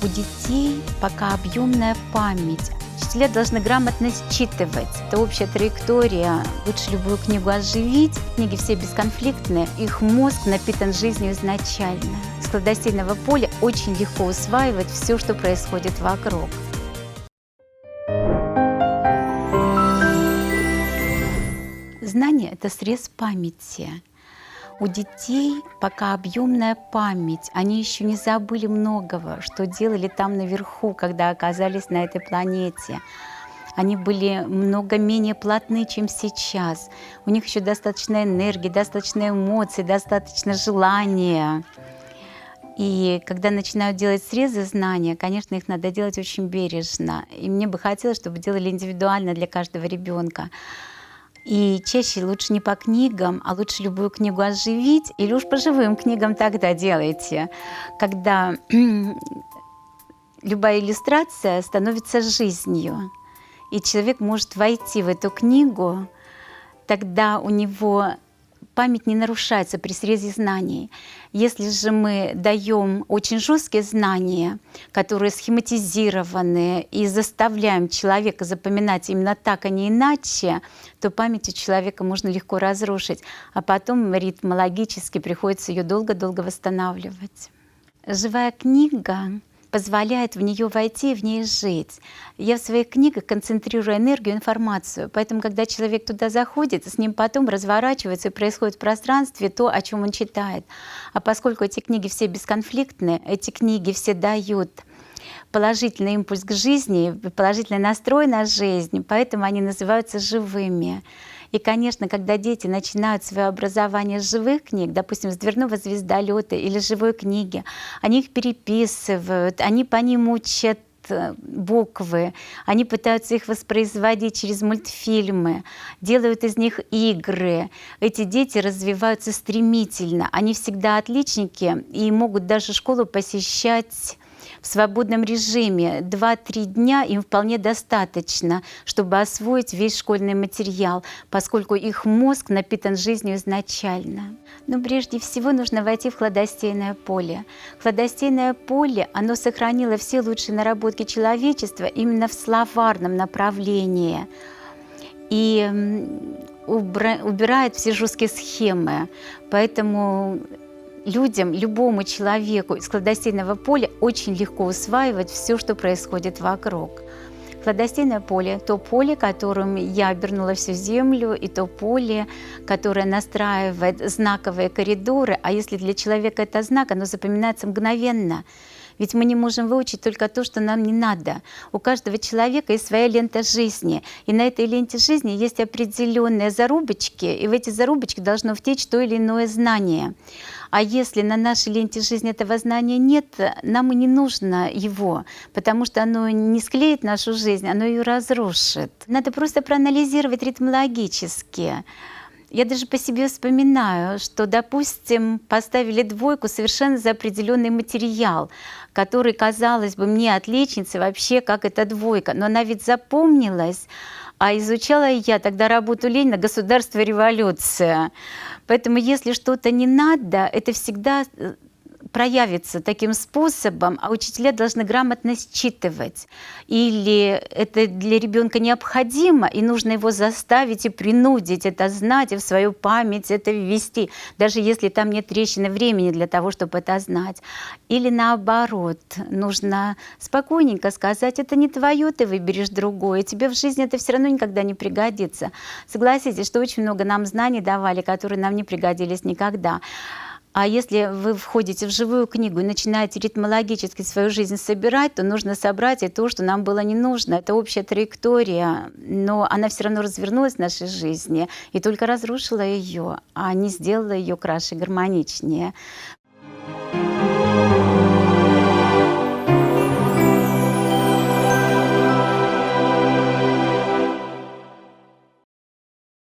У детей пока объемная память. Учителя должны грамотно считывать. Это общая траектория. Лучше любую книгу оживить. Книги все бесконфликтные. Их мозг напитан жизнью изначально. С кладостейного поля очень легко усваивать все, что происходит вокруг. Знание – это срез памяти. У детей пока объемная память. Они еще не забыли многого, что делали там наверху, когда оказались на этой планете. Они были много менее плотны, чем сейчас. У них еще достаточно энергии, достаточно эмоций, достаточно желания. И когда начинают делать срезы знания, конечно, их надо делать очень бережно. И мне бы хотелось, чтобы делали индивидуально для каждого ребенка. И чаще лучше не по книгам, а лучше любую книгу оживить, или уж по живым книгам тогда делайте, когда любая иллюстрация становится жизнью, и человек может войти в эту книгу, тогда у него память не нарушается при срезе знаний. Если же мы даем очень жесткие знания, которые схематизированы, и заставляем человека запоминать именно так, а не иначе, то память у человека можно легко разрушить, а потом ритмологически приходится ее долго-долго восстанавливать. Живая книга позволяет в нее войти и в ней жить. Я в своих книгах концентрирую энергию, информацию, поэтому, когда человек туда заходит, с ним потом разворачивается и происходит в пространстве то, о чем он читает. А поскольку эти книги все бесконфликтные, эти книги все дают положительный импульс к жизни, положительный настрой на жизнь, поэтому они называются живыми. И, конечно, когда дети начинают свое образование с живых книг, допустим, с «Дверного звездолета» или живой книги, они их переписывают, они по ним учат буквы, они пытаются их воспроизводить через мультфильмы, делают из них игры. Эти дети развиваются стремительно, они всегда отличники и могут даже школу посещать в свободном режиме. 2-3 дня им вполне достаточно, чтобы освоить весь школьный материал, поскольку их мозг напитан жизнью изначально. Но прежде всего нужно войти в кладостейное поле. Кладостейное поле, оно сохранило все лучшие наработки человечества именно в словарном направлении и убирает все жесткие схемы. Поэтому людям, любому человеку из кладостейного поля очень легко усваивать все, что происходит вокруг. Кладостейное поле – то поле, которым я обернула всю Землю, и то поле, которое настраивает знаковые коридоры. А если для человека это знак, оно запоминается мгновенно. Ведь мы не можем выучить только то, что нам не надо. У каждого человека есть своя лента жизни. И на этой ленте жизни есть определенные зарубочки, и в эти зарубочки должно втечь то или иное знание. А если на нашей ленте жизни этого знания нет, нам и не нужно его, потому что оно не склеит нашу жизнь, оно ее разрушит. Надо просто проанализировать ритмологически. Я даже по себе вспоминаю, что, допустим, поставили 2 совершенно за определенный материал, который, казалось бы, мне отличницей вообще, как это 2, но она ведь запомнилась. А изучала я тогда работу Ленина «Государство и революция». Поэтому если что-то не надо, это всегда проявится таким способом, а учителя должны грамотно считывать. Или это для ребенка необходимо, и нужно его заставить и принудить это знать, и в свою память это ввести, даже если там нет трещины времени для того, чтобы это знать. Или наоборот, нужно спокойненько сказать: это не твое, ты выберешь другое, тебе в жизни это все равно никогда не пригодится. Согласитесь, что очень много нам знаний давали, которые нам не пригодились никогда. А если вы входите в живую книгу и начинаете ритмологически свою жизнь собирать, то нужно собрать и то, что нам было не нужно. Это общая траектория, но она все равно развернулась в нашей жизни и только разрушила ее, а не сделала ее краше, гармоничнее.